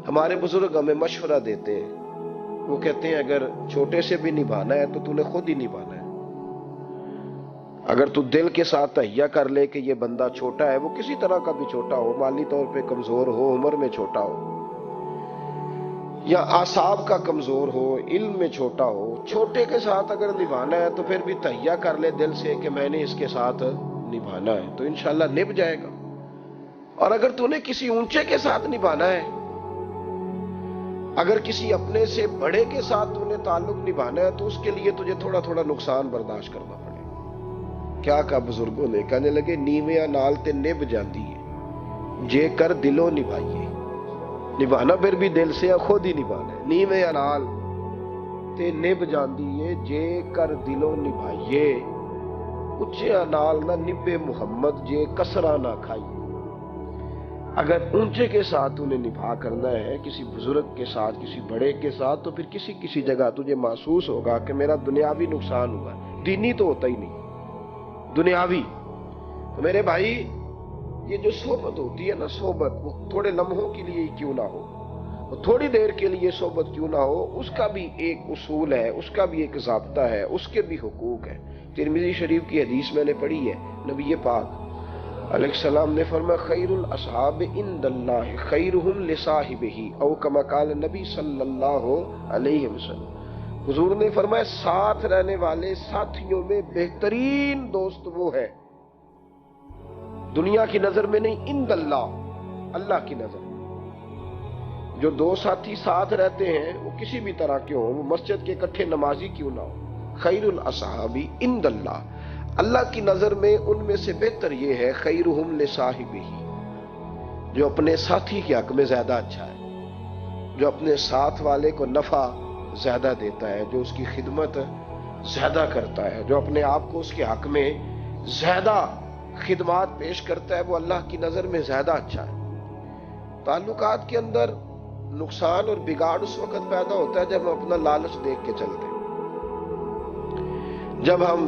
ہمارے بزرگ ہمیں مشورہ دیتے ہیں، وہ کہتے ہیں اگر چھوٹے سے بھی نبھانا ہے تو نے خود ہی نبھانا ہے۔ اگر تو دل کے ساتھ تہیہ کر لے کہ یہ بندہ چھوٹا ہے، وہ کسی طرح کا بھی چھوٹا ہو، مالی طور پہ کمزور ہو، عمر میں چھوٹا ہو، یا اعصاب کا کمزور ہو، علم میں چھوٹا ہو، چھوٹے کے ساتھ اگر نبھانا ہے تو پھر بھی تہیہ کر لے دل سے کہ میں نے اس کے ساتھ نبھانا ہے، تو انشاءاللہ نبھ جائے گا۔ اور اگر تو نے کسی اونچے کے ساتھ نبھانا ہے، اگر کسی اپنے سے بڑے کے ساتھ تو نے تعلق نبھانا ہے، تو اس کے لیے تجھے تھوڑا تھوڑا نقصان برداشت کرنا پڑے گا۔ کیا کہا بزرگوں نے؟ کہنے لگے نیویاں نال تے نبھ جاندی ہے جے کر دلوں نبھائیے۔ نبھانا پھر بھی دل سے خود ہی نبھانا ہے۔ نیویاں نال تے نبھ جاندی ہے جے کر دلوں نبھائیے، اچھیاں نال نہ نبھے محمد جے کسرا نہ کھائیے۔ اگر اونچے کے ساتھ انہیں نبھا کرنا ہے، کسی بزرگ کے ساتھ، کسی بڑے کے ساتھ، تو پھر کسی جگہ تجھے محسوس ہوگا کہ میرا دنیاوی نقصان ہوا ہے، دینی تو ہوتا ہی نہیں، دنیاوی۔ تو میرے بھائی، یہ جو صحبت ہوتی ہے نا، صحبت، وہ تھوڑے لمحوں کے لیے ہی کیوں نہ ہو، وہ تھوڑی دیر کے لیے صحبت کیوں نہ ہو، اس کا بھی ایک اصول ہے، اس کا بھی ایک ضابطہ ہے، اس کے بھی حقوق ہیں۔ ترمذی شریف کی حدیث میں نے پڑھی ہے، نبی پاک علیہ السلام نے فرمایا خیر الاصحاب عند اللہ خیرہم لصاحبہ، او کما قال نبی صلی اللہ علیہ وسلم۔ حضور نے فرمایا ساتھ رہنے والے ساتھیوں میں بہترین دوست وہ ہے، دنیا کی نظر میں نہیں، عند اللہ، اللہ کی نظر میں۔ جو دو ساتھی ساتھ رہتے ہیں وہ کسی بھی طرح کے ہوں، وہ مسجد کے اکٹھے نمازی کیوں نہ ہو، خیر الاصحاب عند اللہ، اللہ کی نظر میں ان میں سے بہتر یہ ہے خیرہم لصاحبہ، جو اپنے ساتھی کے حق میں زیادہ اچھا ہے، جو اپنے ساتھ والے کو نفع زیادہ دیتا ہے، جو اس کی خدمت زیادہ کرتا ہے، جو اپنے آپ کو اس کے حق میں زیادہ خدمات پیش کرتا ہے، وہ اللہ کی نظر میں زیادہ اچھا ہے۔ تعلقات کے اندر نقصان اور بگاڑ اس وقت پیدا ہوتا ہے جب ہم اپنا لالچ دیکھ کے چلتے ہیں، جب ہم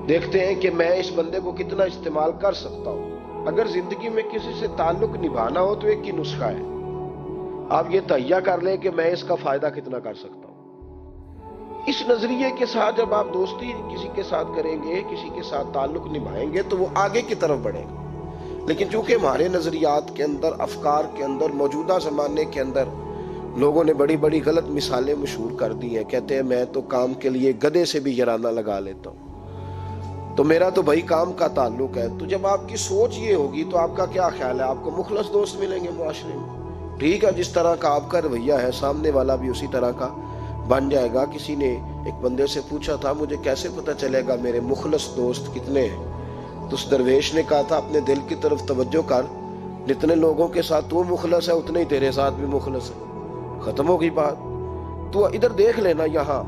دیکھتے ہیں کہ میں اس بندے کو کتنا استعمال کر سکتا ہوں۔ اگر زندگی میں کسی سے تعلق نبھانا ہو تو ایک ہی نسخہ ہے، آپ یہ تہیہ کر لیں کہ میں اس کا فائدہ کتنا کر سکتا ہوں۔ اس نظریے کے ساتھ جب آپ دوستی کسی کے ساتھ کریں گے، کسی کے ساتھ تعلق نبھائیں گے، تو وہ آگے کی طرف بڑھے گا۔ لیکن چونکہ ہمارے نظریات کے اندر، افکار کے اندر، موجودہ زمانے کے اندر لوگوں نے بڑی بڑی غلط مثالیں مشہور کر دی ہیں، کہتے ہیں میں تو کام کے لیے گدھے سے بھی یارانہ لگا لیتا ہوں، تو میرا تو بھائی کام کا تعلق ہے۔ تو جب آپ کی سوچ یہ ہوگی تو آپ کا کیا خیال ہے؟ آپ کو مخلص دوست ملیں گے معاشرے میں؟ ٹھیک ہے، جس طرح کا آپ کا رویہ ہے سامنے والا بھی اسی طرح کا بن جائے گا۔ کسی نے ایک بندے سے پوچھا تھا مجھے کیسے پتہ چلے گا میرے مخلص دوست کتنے ہیں؟ تو اس درویش نے کہا تھا اپنے دل کی طرف توجہ کر، جتنے لوگوں کے ساتھ تو مخلص ہے اتنے ہی تیرے ساتھ بھی مخلص ہے، ختم ہو گئی بات۔ تو ادھر دیکھ لینا، یہاں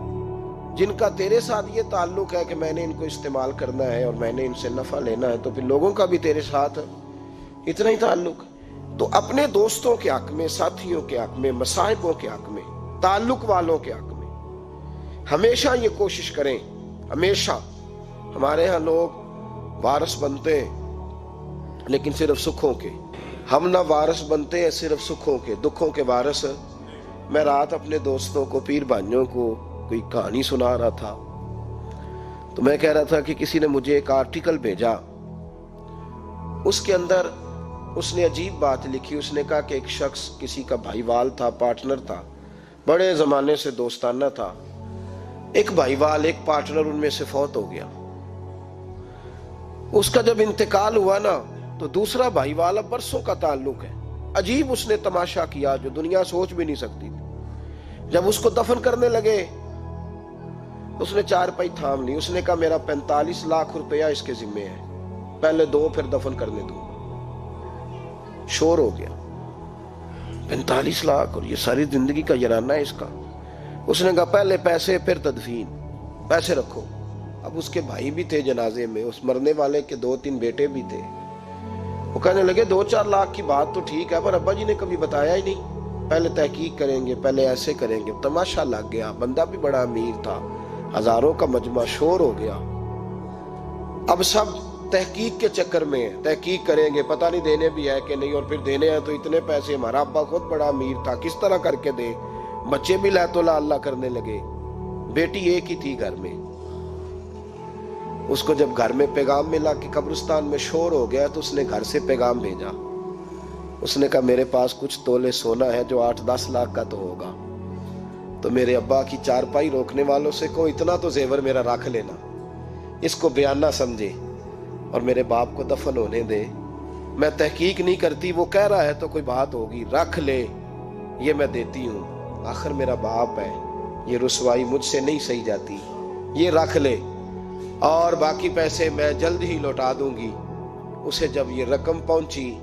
جن کا تیرے ساتھ یہ تعلق ہے کہ میں نے ان کو استعمال کرنا ہے اور میں نے ان سے نفع لینا ہے، تو پھر لوگوں کا بھی تیرے ساتھ اتنا ہی تعلق ہے۔ تو اپنے دوستوں کے حق میں، ساتھیوں کے حق میں، مصاحبوں کے حق میں، تعلق والوں کے حق میں ہمیشہ یہ کوشش کریں۔ ہمیشہ ہمارے ہاں لوگ وارث بنتے ہیں لیکن صرف سکھوں کے، ہم نہ وارث بنتے ہیں صرف سکھوں کے، دکھوں کے وارث۔ میں رات اپنے دوستوں کو، پیر بھائیوں کو کوئی کہانی سنا رہا تھا، تو میں کہہ رہا تھا کہ کسی نے مجھے ایک آرٹیکل بھیجا، اس کے اندر اس نے عجیب بات لکھی۔ اس نے کہا کہ ایک شخص کسی کا بھائی وال تھا، پارٹنر تھا، بڑے زمانے سے دوستانہ تھا، ایک بھائی وال، ایک پارٹنر ان میں سے فوت ہو گیا۔ اس کا جب انتقال ہوا نا، تو دوسرا بھائی وال اب برسوں کا تعلق ہے۔ عجیب اس نے تماشا کیا جو دنیا سوچ بھی نہیں سکتی تھی۔ جب اس کو دفن کرنے لگے، اس نے چارپائی تھام لی، اس نے کہا میرا 45 لاکھ روپیہ اس کے ذمے ہے، پہلے دو پھر دفن کرنے دوں۔ شور ہو گیا، 45 لاکھ اور یہ ساری زندگی کا یارانہ ہے اس کا۔ اس نے کہا پہلے پیسے پھر تدفین، پیسے رکھو۔ اب اس کے بھائی بھی تھے جنازے میں، اس مرنے والے کے 2-3 بیٹے بھی تھے۔ وہ کہنے لگے 2-4 لاکھ کی بات تو ٹھیک ہے، پر ابا جی نے کبھی بتایا ہی نہیں، پہلے تحقیق کریں گے، پہلے ایسے کریں گے۔ تماشا لگ گیا، بندہ بھی بڑا امیر تھا، ہزاروں کا مجمع، شور ہو گیا۔ اب سب تحقیق کے چکر میں تحقیق کریں گے، پتہ نہیں دینے بھی ہے کہ نہیں، اور پھر دینے ہیں تو اتنے پیسے، ہمارا ابا خود بڑا امیر تھا، کس طرح کر کے دے، بچے بھی لا تو لا اللہ کرنے لگے۔ بیٹی ایک ہی تھی گھر میں، اس کو جب گھر میں پیغام ملا کہ قبرستان میں شور ہو گیا تو اس نے گھر سے پیغام بھیجا، اس نے کہا میرے پاس کچھ تولے سونا ہے جو 8-10 لاکھ کا تو ہوگا، تو میرے ابا کی چارپائی روکنے والوں سے کہو اتنا تو زیور میرا رکھ لینا، اس کو بیان نہ سمجھے اور میرے باپ کو دفن ہونے دے، میں تحقیق نہیں کرتی، وہ کہہ رہا ہے تو کوئی بات ہوگی، رکھ لے، یہ میں دیتی ہوں، آخر میرا باپ ہے، یہ رسوائی مجھ سے نہیں سہی جاتی، یہ رکھ لے اور باقی پیسے میں جلد ہی لوٹا دوں گی۔ اسے جب یہ رقم پہنچی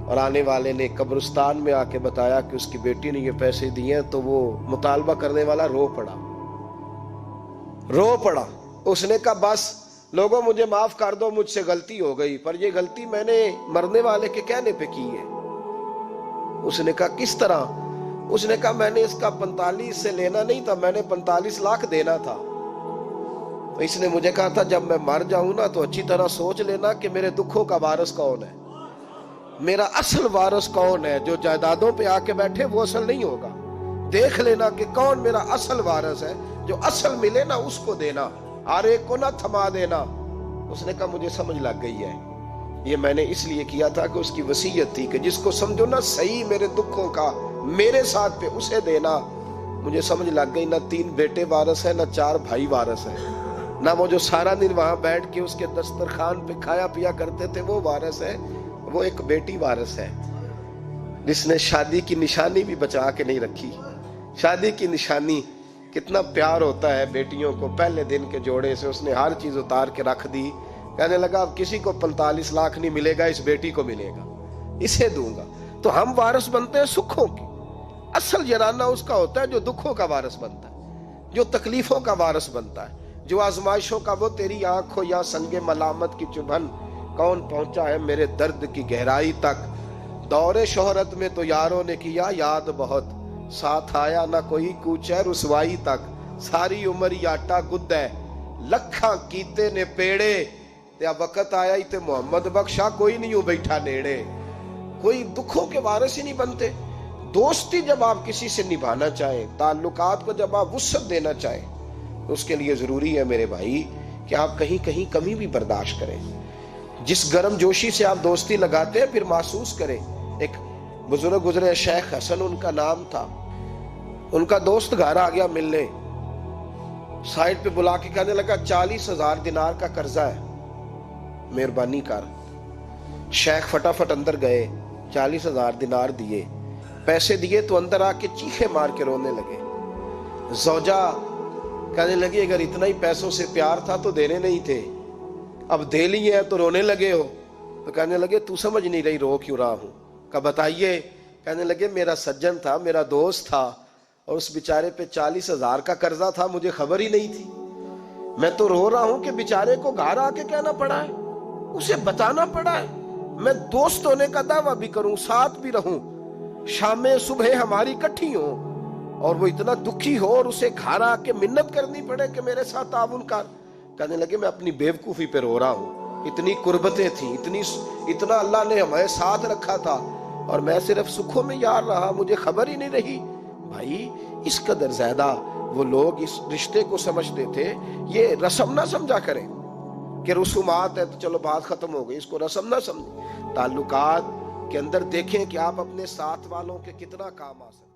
اور آنے والے نے قبرستان میں آ کے بتایا کہ اس کی بیٹی نے یہ پیسے دیے، تو وہ مطالبہ کرنے والا رو پڑا۔ اس نے کہا بس لوگوں مجھے معاف کر دو، مجھ سے غلطی ہو گئی، پر یہ غلطی میں نے مرنے والے کے کہنے پہ کی ہے۔ اس نے کہا کس طرح؟ اس نے کہا میں نے اس کا 45 سے لینا نہیں تھا، میں نے 45 لاکھ دینا تھا، تو اس نے مجھے کہا تھا جب میں مر جاؤں نا تو اچھی طرح سوچ لینا کہ میرے دکھوں کا وارث کون ہے، میرا اصل وارث کون ہے، جو جائیدادوں پہ آ کے بیٹھے وہ اصل نہیں ہوگا، دیکھ لینا کہ کون میرا اصل وارث ہے، جو اصل ملے نا اس کو دینا، ہر ایک کو نہ تھما دینا۔ اس نے کہا مجھے سمجھ لگ گئی ہے، یہ میں نے اس لیے کیا تھا کہ اس کی وصیت تھی کہ جس کو سمجھو نا صحیح میرے دکھوں کا میرے ساتھ پہ اسے دینا۔ مجھے سمجھ لگ گئی نہ 3 بیٹے وارث ہیں، نہ 4 بھائی وارث ہیں، نہ وہ جو سارا دن وہاں بیٹھ کے اس کے دسترخوان پہ کھایا پیا کرتے تھے وہ وارث ہے، وہ ایک بیٹی وارث ہے جس نے شادی کی نشانی بھی بچا کے نہیں رکھی۔ شادی کی نشانی، کتنا پیار ہوتا ہے بیٹیوں کو، پہلے دن کے جوڑے سے اس نے ہر چیز اتار کے رکھ دی، کہنے لگا اب کسی کو 45 لاکھ نہیں ملے گا، اس بیٹی کو ملے گا، اسے دوں گا۔ تو ہم وارث بنتے ہیں سکھوں کی، اصل جرانہ اس کا ہوتا ہے جو دکھوں کا وارث بنتا ہے، جو تکلیفوں کا وارث بنتا ہے، جو آزمائشوں کا، وہ تیری آنکھ ہو یا سنگ ملامت کی چبھن، کون پہنچا ہے میرے درد کی گہرائی تک، دور شہرت میں تو یاروں نے کیا یاد بہت، ساتھ آیا نہ کوئی کوچے رسوائی تک، ساری عمر آٹا گد ہے لکھاں کیتے نے پیڑے، تے اب وقت آیا ہی تے محمد بخشا کوئی نہیں ہو بیٹھا نیڑے۔ کوئی دکھوں کے وارث ہی نہیں بنتے۔ دوستی جب آپ کسی سے نبھانا چاہیں، تعلقات کو جب آپ وسعت دینا چاہیں، تو اس کے لیے ضروری ہے میرے بھائی کہ آپ کہیں کہیں کمی بھی برداشت کریں۔ جس گرم جوشی سے آپ دوستی لگاتے ہیں پھر محسوس کریں۔ ایک بزرگ گزرے شیخ حسن ان کا نام تھا، ان کا دوست گھر آ گیا ملنے، سائٹ پہ بلا کے کہنے لگا 40,000 دینار کا قرضہ ہے، مہربانی کر۔ شیخ فٹافٹ اندر گئے، 40,000 دینار دیے، پیسے دیے تو اندر آ کے چیخے مار کے رونے لگے۔ زوجہ کہنے لگی اگر اتنا ہی پیسوں سے پیار تھا تو دینے نہیں تھے، اب دے لیے ہیں تو رونے لگے ہو۔ تو کہنے لگے تو سمجھ نہیں رہی رو کیوں رہا ہوں؟ کہا بتائیے۔ کہنے لگے میرا سجن تھا، میرا دوست تھا، اور اس بیچارے پہ 40,000 کا قرضہ تھا، مجھے خبر ہی نہیں تھی، میں تو رو رہا ہوں کہ بیچارے کو گھر آ کے کہنا پڑا ہے، اسے بتانا پڑا ہے، میں دوست ہونے کا دعویٰ بھی کروں، ساتھ بھی رہوں، شامیں صبح ہماری کٹھی ہوں، اور وہ اتنا دکھی ہو اور اسے گھر آ کے منت کرنی پڑے کہ میرے ساتھ تعاون کر۔ کہنے لگے میں اپنی بیوقوفی پہ رو رہا ہوں، اتنی قربتیں تھیں، اتنا اللہ نے ہمیں ساتھ رکھا تھا، اور میں صرف سکھوں میں یار رہا، مجھے خبر ہی نہیں رہی۔ بھائی اس قدر زیادہ وہ لوگ اس رشتے کو سمجھتے تھے، یہ رسم نہ سمجھا کریں کہ رسومات ہے تو چلو بات ختم ہو گئی، اس کو رسم نہ سمجھیں۔ تعلقات کے اندر دیکھیں کہ آپ اپنے ساتھ والوں کے کتنا کام آ سکتے ہیں۔